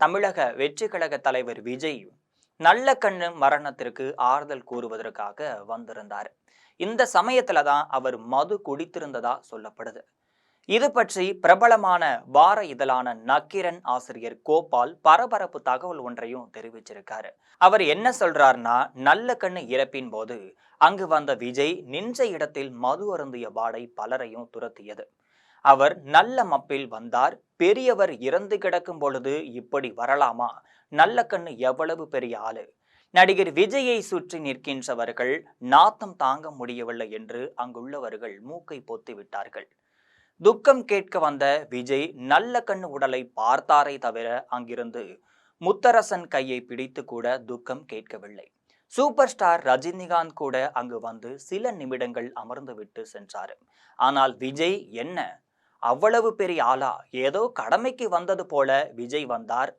தமிழக வெற்றி கழக தலைவர் விஜய் நல்ல கண்ணு மரணத்திற்கு ஆறுதல் கூறுவதற்காக வந்திருந்தார். இந்த சமயத்துல தான் அவர் மது குடித்திருந்ததா சொல்லப்படுது. இது பற்றி பிரபலமான வார இதழான நக்கீரன் ஆசிரியர் கோபால் பரபரப்பு தகவல் ஒன்றையும் தெரிவிச்சிருக்காரு. அவர் என்ன சொல்றாருன்னா, நல்ல கண்ணு இறப்பின் போது அங்கு வந்த விஜய் நின்ற இடத்தில் மது அருந்திய வாடை பலரையும் துரத்தியது. அவர் நல்ல மப்பில் வந்தார். பெரியவர் இறந்து கிடக்கும் பொழுது இப்படி வரலாமா? நல்ல கண்ணு எவ்வளவு பெரிய ஆளு. நடிகர் விஜயை சுற்றி நிற்கின்றவர்கள் நாத்தம் தாங்க முடியவில்லை என்று அங்குள்ளவர்கள் மூக்கை பொத்தி விட்டார்கள். துக்கம் கேட்க வந்த விஜய் நல்ல கண்ணு உடலை பார்த்தாரை தவிர அங்கிருந்து முத்தரசன் கையை பிடித்து கூட துக்கம் கேட்கவில்லை. சூப்பர் ஸ்டார் ரஜினிகாந்த் கூட அங்கு வந்து சில நிமிடங்கள் அமர்ந்து விட்டு சென்றார். ஆனால் விஜய் என்ன அவ்வளவு பெரிய ஆளா? ஏதோ கடமைக்கு வந்தது போல விஜய் வந்தார்.